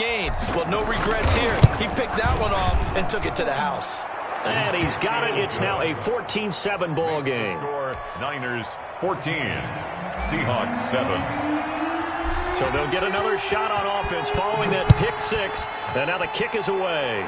gain. Well, no regrets here. He picked that one off and took it to the house. And he's got it. It's now a 14-7 ball game. Score, Niners 14, Seahawks 7. So they'll get another shot on offense following that pick six. And now the kick is away.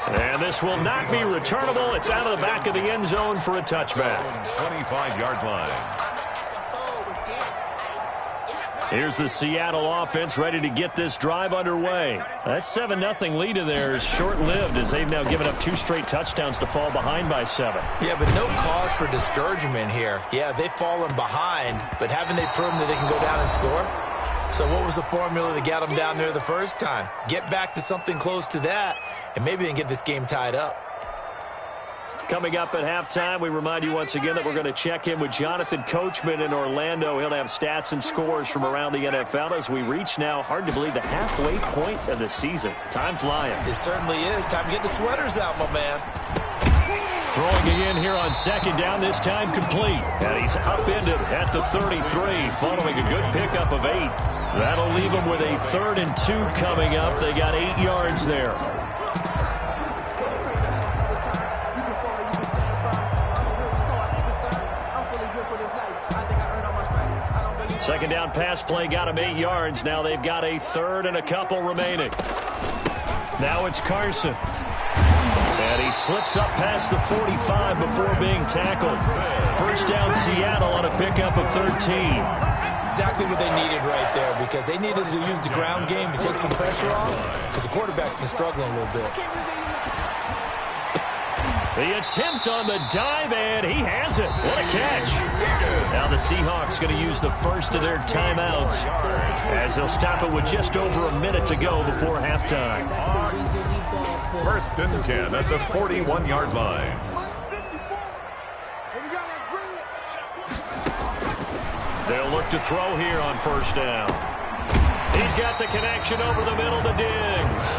And this will not be returnable. It's out of the back of the end zone for a touchback. 25-yard line. Here's the Seattle offense ready to get this drive underway. That 7-0 lead of theirs short-lived as they've now given up 2 straight touchdowns to fall behind by 7. Yeah, but no cause for discouragement here. Yeah, they've fallen behind, but haven't they proven that they can go down and score? So what was the formula that got them down there the first time? Get back to something close to that, and maybe they can get this game tied up. Coming up at halftime, we remind you once again that we're going to check in with Jonathan Coachman in Orlando. He'll have stats and scores from around the NFL as we reach now, hard to believe, the halfway point of the season. Time flying. It certainly is. Time to get the sweaters out, my man. Throwing again here on second down, this time complete. And he's upended at the 33, following a good pickup of 8. That'll leave him with a 3rd and 2 coming up. They got 8 yards there. Second down pass play got him 8 yards. Now they've got a 3rd and a couple remaining. Now it's Carson. And he slips up past the 45 before being tackled. First down Seattle on a pickup of 13. Exactly what they needed right there, because they needed to use the ground game to take some pressure off, because the quarterback's been struggling a little bit. The attempt on the dive, and he has it. What a catch. Now the Seahawks going to use the first of their timeouts as they'll stop it with just over a minute to go before halftime. 1st and 10 at the 41-yard line. They'll look to throw here on first down. He's got the connection over the middle to Diggs.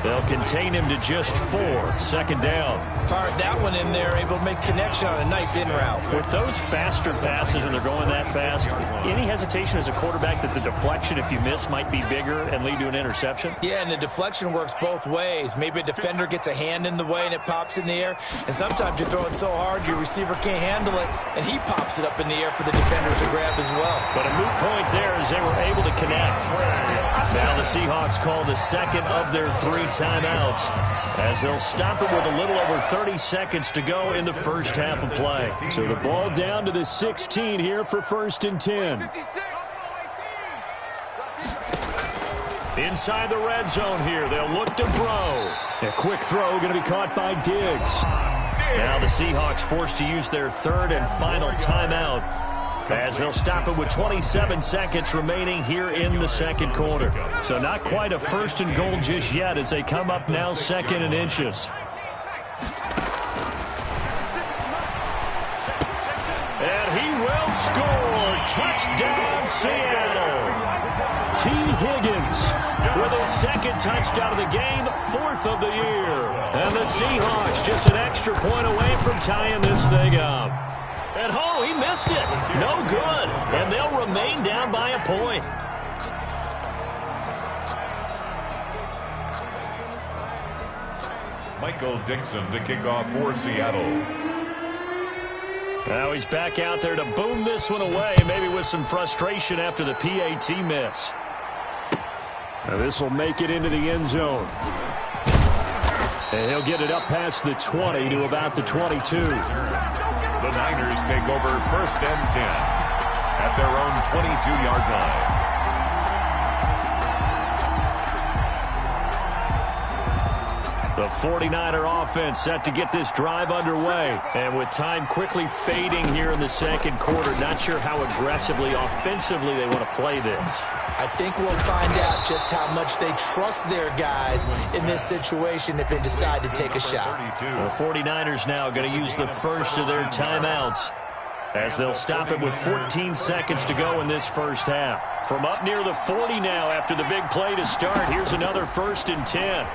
They'll contain him to just 4. Second down. Fired that one in there, able to make connection on a nice in route. With those faster passes and they're going that fast, any hesitation as a quarterback that the deflection, if you miss, might be bigger and lead to an interception? Yeah, and the deflection works both ways. Maybe a defender gets a hand in the way and it pops in the air. And sometimes you throw it so hard your receiver can't handle it, and he pops it up in the air for the defenders to grab as well. But a moot point there as they were able to connect. Now the Seahawks call the second of their 3 timeouts as they'll stop it with a little over 30 seconds to go in the first half of play. So the ball down to the 16 here for 1st and 10. Inside the red zone here, they'll look to throw. A quick throw going to be caught by Diggs. Now the Seahawks forced to use their 3rd and final timeout as they'll stop it with 27 seconds remaining here in the second quarter. So not quite a 1st and goal just yet as they come up now 2nd and inches. And he will score. Touchdown, Seattle. T. Higgins with his 2nd touchdown of the game, 4th of the year. And the Seahawks just an extra point away from tying this thing up. And oh, he missed it. No good. And they'll remain down by a point. Michael Dixon to kick off for Seattle. Now he's back out there to boom this one away, maybe with some frustration after the PAT miss. Now this will make it into the end zone. And he'll get it up past the 20 to about the 22. The Niners take over 1st and 10 at their own 22-yard line. The 49er offense set to get this drive underway. And with time quickly fading here in the second quarter, not sure how aggressively, offensively they want to play this. I think we'll find out just how much they trust their guys in this situation if they decide to take a shot. The 49ers now going to use the first of their timeouts as they'll stop it with 14 seconds to go in this first half. From up near the 40 now after the big play to start, here's another 1st and 10.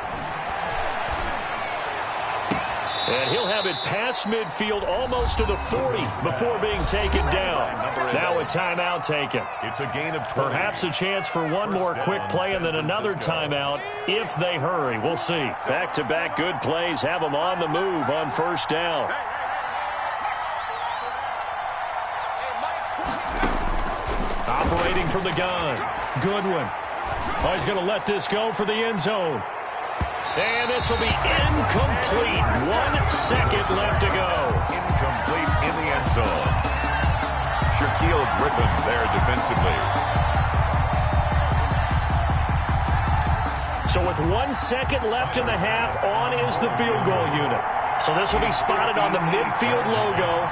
And he'll have it past midfield almost to the 40 before being taken down. Now a timeout taken. It's a gain of 20. Perhaps a chance for one more quick play and then another timeout if they hurry. We'll see. Back-to-back good plays have them on the move on first down. Operating from the gun. Goodwin. Oh, he's going to let this go for the end zone. And this will be incomplete. 1 second left to go. Incomplete in the end zone. Shaquille Griffin there defensively. So with 1 second left in the half, on is the field goal unit. So this will be spotted on the midfield logo.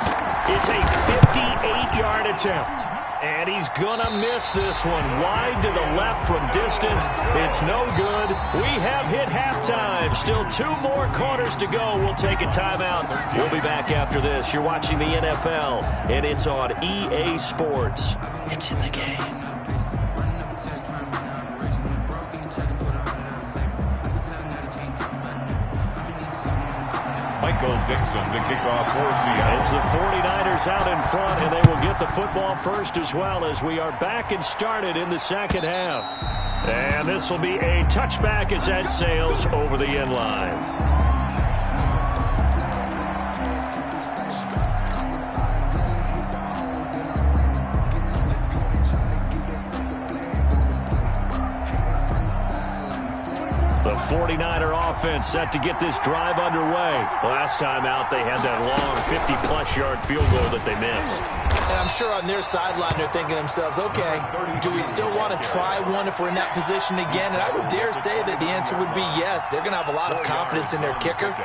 It's a 58-yard attempt. And he's going to miss this one. Wide to the left from distance. It's no good. We have hit halftime. Still 2 more quarters to go. We'll take a timeout. We'll be back after this. You're watching the NFL, and it's on EA Sports. It's in the game. Michael Dixon to kick off for Seattle. It's the 49ers out in front, and they will get the football first as well as we are back and started in the second half. And this will be a touchback as that sails over the end line. The 49er offense set to get this drive underway. Last time out, they had that long 50-plus yard field goal that they missed. And I'm sure on their sideline they're thinking to themselves, okay, do we still want to try one if we're in that position again? And I would dare say that the answer would be yes. They're going to have a lot of confidence in their kicker.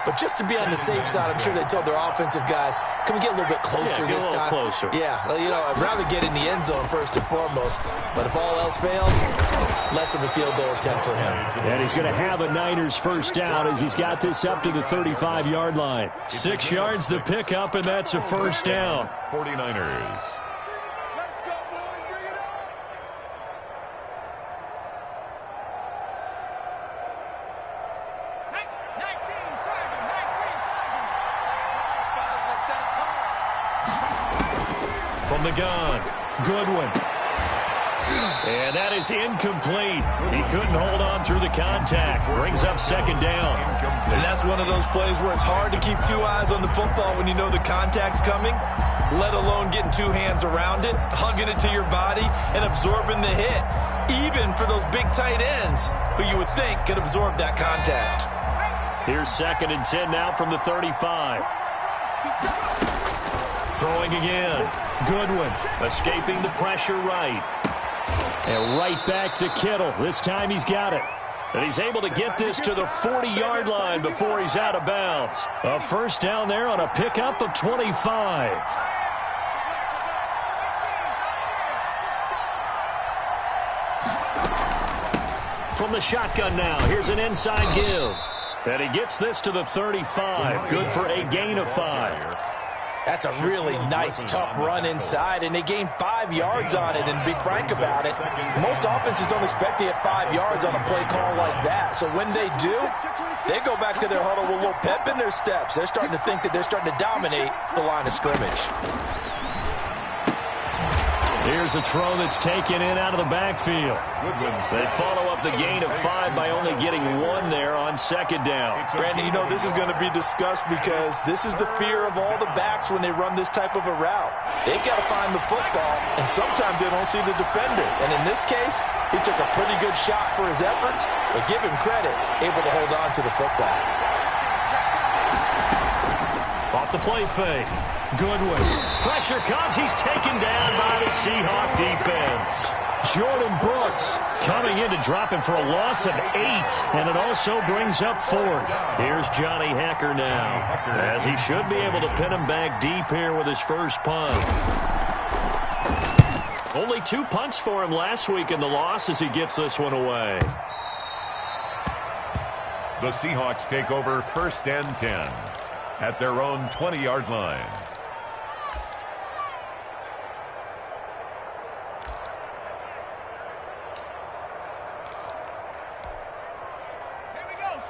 But just to be on the safe side, I'm sure they told their offensive guys, can we get a little bit closer this time? Closer. Yeah, you know, I'd rather get in the end zone first and foremost. But if all else fails, less of a field goal attempt for him. And he's going to have a Niners first down as he's got this up to the 35-yard line. 6 yards the pickup, and that's a first down. 49ers. From the gun, Goodwin. And that is incomplete. He couldn't hold on through the contact. Brings up second down. And that's one of those plays where it's hard to keep 2 eyes on the football when you know the contact's coming, let alone getting 2 hands around it, hugging it to your body, and absorbing the hit. Even for those big tight ends who you would think could absorb that contact. Here's 2nd and 10 now from the 35. Throwing again. Goodwin escaping the pressure right. And right back to Kittle. This time he's got it. And he's able to get this to the 40-yard line before he's out of bounds. A first down there on a pickup of 25. From the shotgun now, here's an inside give. And he gets this to the 35. Good for a gain of 5. That's a really nice, tough run inside, and they gained 5 yards on it. And to be frank about it, most offenses don't expect to get 5 yards on a play call like that. So when they do, they go back to their huddle with a little pep in their steps. They're starting to think that they're starting to dominate the line of scrimmage. Here's a throw that's taken in out of the backfield. They follow up the gain of 5 by only getting 1 there on second down. Brandon, you know this is going to be discussed because this is the fear of all the backs when they run this type of a route. They've got to find the football, and sometimes they don't see the defender. And in this case, he took a pretty good shot for his efforts, but give him credit, able to hold on to the football. Off the play fake. Goodwin. Pressure comes. He's taken down by the Seahawk defense. Jordan Brooks coming in to drop him for a loss of 8. And it also brings up 4th. Here's Johnny Hecker now, as he should be able to pin him back deep here with his first punt. Only 2 punts for him last week in the loss as he gets this one away. The Seahawks take over 1st and 10 at their own 20-yard line.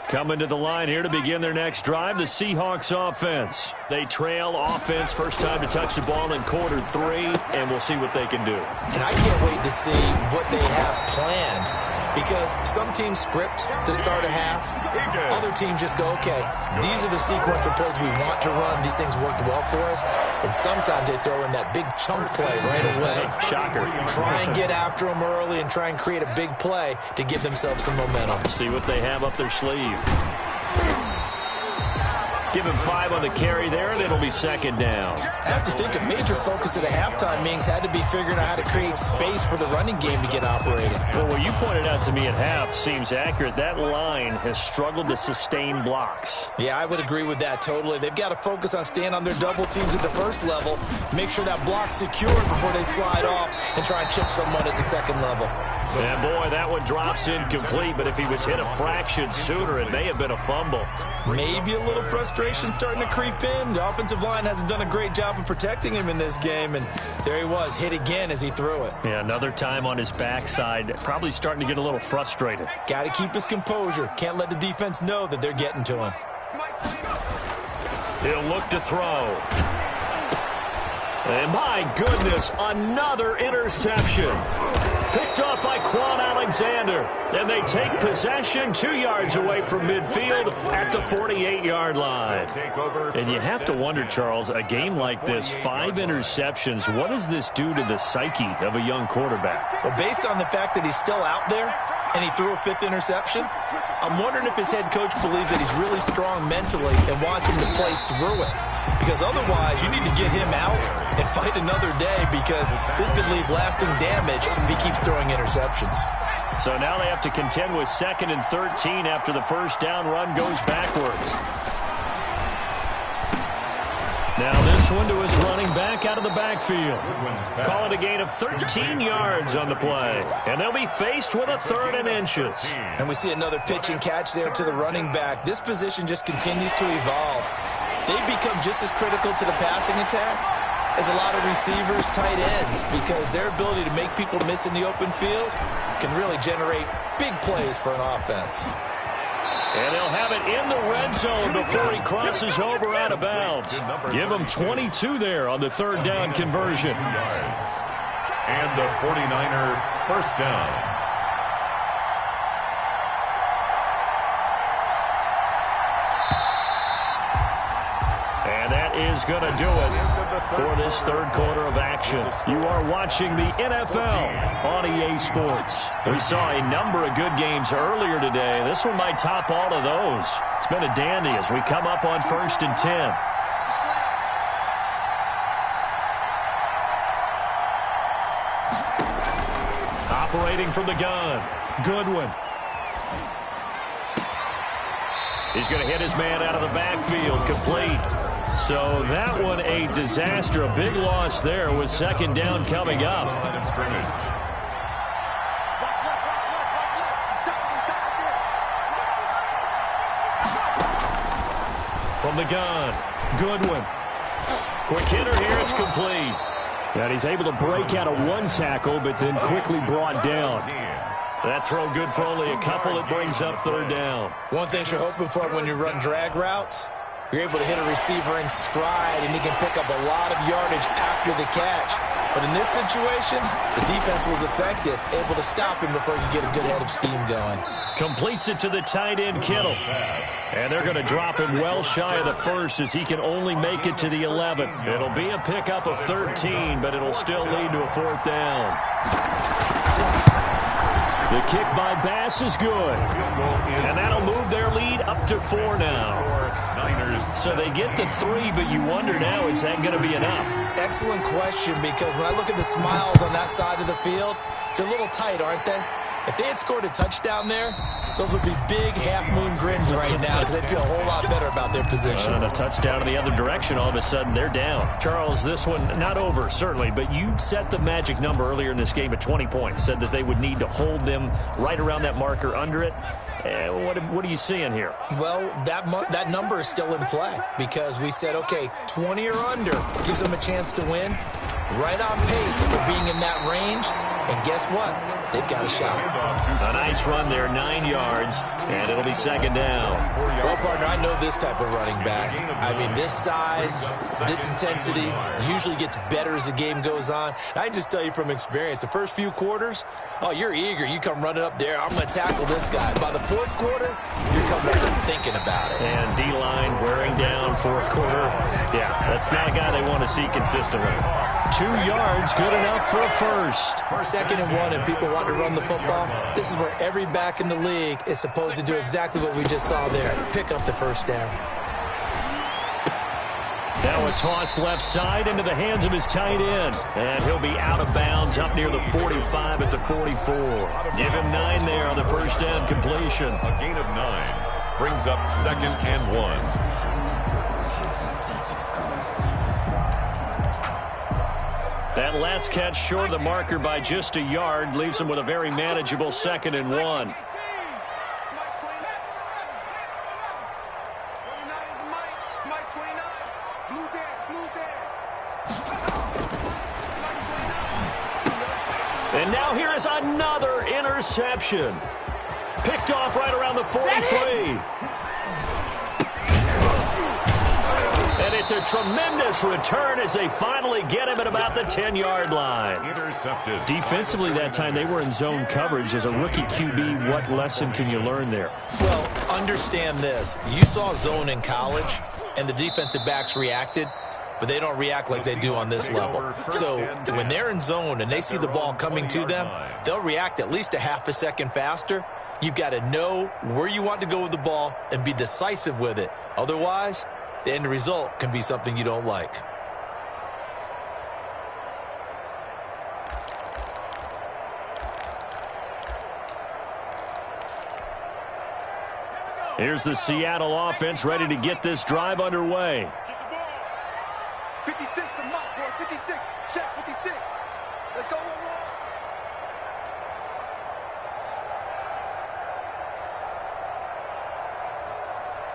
Coming to the line here to begin their next drive, the Seahawks offense. They trail offense, first time to touch the ball in quarter 3, and we'll see what they can do. And I can't wait to see what they have planned, because some teams script to start a half. Other teams just go, okay, these are the sequence of plays we want to run. These things worked well for us. And sometimes they throw in that big chunk play right away. Shocker. Try and get after them early and try and create a big play to give themselves some momentum. See what they have up their sleeve. Give him 5 on the carry there, and it'll be second down. I have to think a major focus at a halftime means had to be figuring out how to create space for the running game to get operating. Well, what you pointed out to me at half seems accurate. That line has struggled to sustain blocks. Yeah, I would agree with that totally. They've got to focus on staying on their double teams at the first level, make sure that block's secured before they slide off, and try and chip someone at the second level. And boy, that one drops incomplete, but if he was hit a fraction sooner, it may have been a fumble. Maybe a little frustration starting to creep in. The offensive line hasn't done a great job of protecting him in this game, and there he was, hit again as he threw it. Yeah, another time on his backside, probably starting to get a little frustrated. Got to keep his composure. Can't let the defense know that they're getting to him. He'll look to throw. And my goodness, another interception. Picked up by Quan Alexander. And they take possession 2 yards away from midfield at the 48-yard line. And you have to wonder, Charles, a game like this, 5 interceptions, what does this do to the psyche of a young quarterback? Well, based on the fact that he's still out there and he threw a 5th interception, I'm wondering if his head coach believes that he's really strong mentally and wants him to play through it. Because otherwise, you need to get him out and fight another day, because this could leave lasting damage if he keeps throwing interceptions. So now they have to contend with 2nd and 13 after the first down run goes backwards. Now this one to his running back out of the backfield. Call it a gain of 13 yards on the play. And they'll be faced with a 3rd and inches. And we see another pitch and catch there to the running back. This position just continues to evolve. They become just as critical to the passing attack as a lot of receivers, tight ends, because their ability to make people miss in the open field can really generate big plays for an offense. And they'll have it in the red zone before he crosses over out of bounds. Give him 22 there on the 3rd down conversion. And the 49er first down. And that is going to do it for this 3rd quarter of action. You are watching the NFL on EA Sports. We saw a number of good games earlier today. This one might top all of those. It's been a dandy as we come up on 1st and 10. Operating from the gun, Goodwin. He's going to hit his man out of the backfield, complete. So that one a disaster, a big loss there with 2nd down coming up. From the gun, Goodwin. Quick hitter here, it's complete. And he's able to break out of 1 tackle, but then quickly brought down. That throw good for only a couple. It brings up 3rd down. One thing you're hoping for when you run drag routes, you're able to hit a receiver in stride, and he can pick up a lot of yardage after the catch. But in this situation, the defense was effective, able to stop him before he could get a good head of steam going. Completes it to the tight end, Kittle. And they're going to drop him well shy of the 1st as he can only make it to the 11. It'll be a pickup of 13, but it'll still lead to a 4th down. The kick by Bass is good. And that'll move their lead up to 4 now. So they get the 3, but you wonder now, is that going to be enough? Excellent question, because when I look at the smiles on that side of the field, they're a little tight, aren't they? If they had scored a touchdown there, those would be big half-moon grins right now, because they'd feel a whole lot better about their position. And a touchdown in the other direction, all of a sudden they're down. Charles, this one not over, certainly, but you set the magic number earlier in this game at 20 points, said that they would need to hold them right around that marker under it. What are you seeing here? Well, that number is still in play, because we said, okay, 20 or under gives them a chance to win. Right on pace for being in that range. And guess what? they've got a shot. A nice run there, 9 yards, and it'll be second down. Well, partner, I know this type of running back. I mean, this size, this intensity usually gets better as the game goes on. And I can just tell you from experience, the first few quarters, oh, you're eager. You come running up there, I'm going to tackle this guy. By the fourth quarter, you're coming up there thinking about it. And D-line wearing down fourth quarter. Yeah, that's not a guy they want to see consistently. 2 yards, good enough for a first. 2nd and 1, and people want to run the football. This is where every back in the league is supposed to do exactly what we just saw there. Pick up the first down. Now a toss left side into the hands of his tight end. And he'll be out of bounds up near the 45 at the 44. Give him 9 there on the first down completion. A gain of 9 brings up 2nd and 1. That last catch short of the marker by just a yard leaves him with a very manageable 2nd and 1. And now here is another interception. Picked off right around the 43. And it's a tremendous return as they finally get him at about the 10-yard line. Intercepted. Defensively that time, they were in zone coverage. As a rookie QB, what lesson can you learn there? Well, understand this. You saw zone in college, and the defensive backs reacted, but they don't react like they do on this level. So when they're in zone and they see the ball coming to them, they'll react at least a half a second faster. You've got to know where you want to go with the ball and be decisive with it. Otherwise, the end result can be something you don't like. Here's the Seattle offense ready to get this drive underway. 56 to Mott, boy. 56. Check 56. Let's go.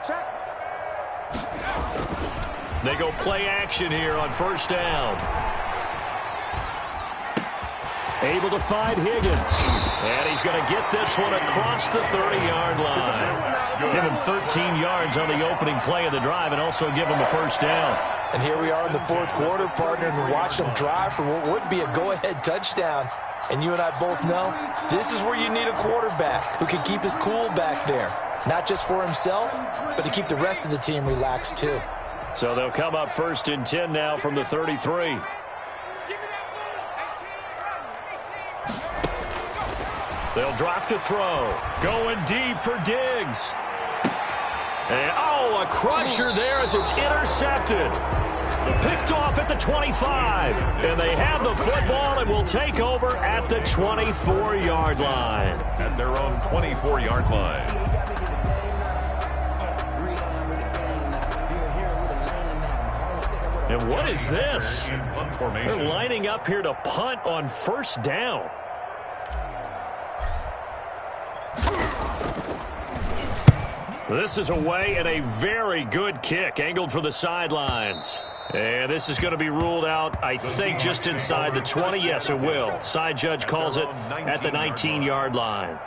Check. They go play action here on first down. Able to find Higgins. And he's going to get this one across the 30-yard line. Give him 13 yards on the opening play of the drive and also give him a first down. And here we are in the fourth quarter, partner, and watch them drive for what would be a go-ahead touchdown. And you and I both know this is where you need a quarterback who can keep his cool back there. Not just for himself, but to keep the rest of the team relaxed too. So they'll come up 1st and 10 now from the 33. They'll drop to throw. Going deep for Diggs. And, oh, a crusher there as it's intercepted. Picked off at the 25. And they have the football and will take over at the 24-yard line. At their own 24-yard line. And what is this? They're lining up here to punt on first down. This is away and a very good kick, angled for the sidelines. And this is going to be ruled out, I think, just inside the 20. Yes, it will. Side judge calls it at the 19-yard line.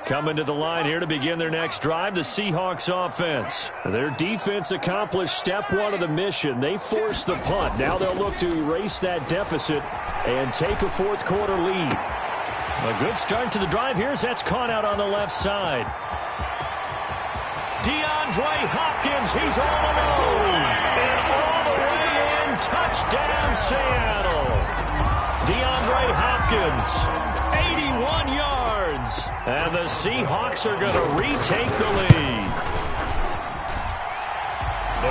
Coming to the line here to begin their next drive, the Seahawks offense. Their defense accomplished step 1 of the mission. They forced the punt. Now they'll look to erase that deficit and take a fourth quarter lead. A good start to the drive here as that's caught out on the left side. DeAndre Hopkins, he's all alone. And all the way in, touchdown Seattle. DeAndre Hopkins, 81 yards. And the Seahawks are going to retake the lead.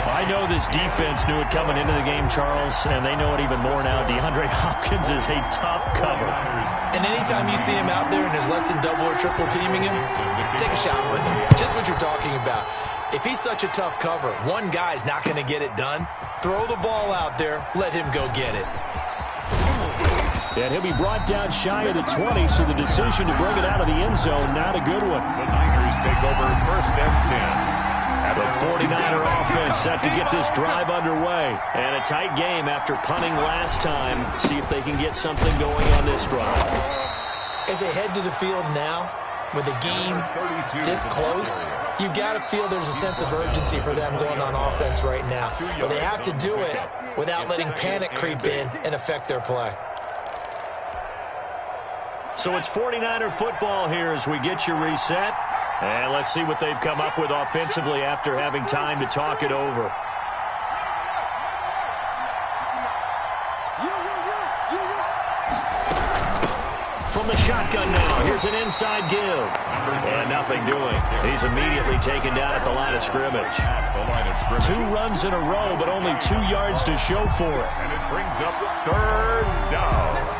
I know this defense knew it coming into the game, Charles, and they know it even more now. DeAndre Hopkins is a tough cover. And anytime you see him out there and there's less than double or triple teaming him, take a shot with him. Just what you're talking about. If he's such a tough cover, one guy's not going to get it done. Throw the ball out there. Let him go get it. And he'll be brought down shy of the 20, so the decision to bring it out of the end zone, not a good one. The Niners take over first and 10. The 49er offense set to get this drive underway. And a tight game after punting last time. See if they can get something going on this drive. As they head to the field now, with the game this close, you've got to feel there's a sense of urgency for them going on offense right now. But they have to do it without letting panic creep in and affect their play. So it's 49er football here as we get you reset. And let's see what they've come up with offensively after having time to talk it over. From the shotgun now, here's an inside give. And nothing doing. He's immediately taken down at the line of scrimmage. 2 runs in a row, but only 2 yards to show for it. And it brings up 3rd down.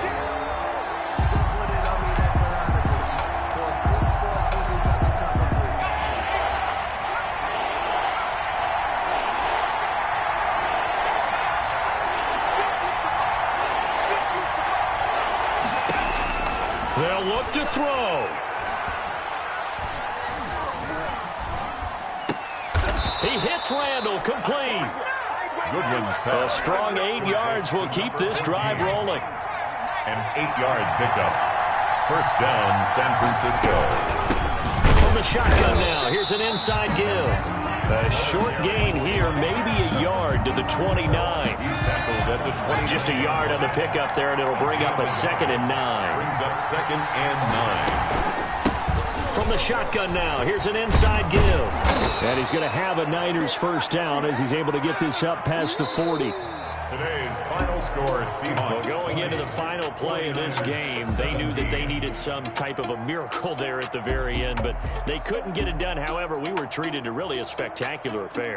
They'll look to throw. He hits Randall, complete. Goodwin's pass. A strong 8 yards will keep this drive rolling. An 8-yard pickup. First down, San Francisco. From the shotgun now, here's an inside give. A short gain here, maybe a yard to the 29. He's tackled at the 20. Just a yard on the pickup there, and it'll bring up a 2nd and 9. Brings up 2nd and 9. From the shotgun now, here's an inside give. And he's going to have a Niners first down as he's able to get this up past the 40. Today's final score, Seahawks. Well, going into the final play of this game, they knew that they needed some type of a miracle there at the very end, but they couldn't get it done. However, we were treated to really a spectacular affair.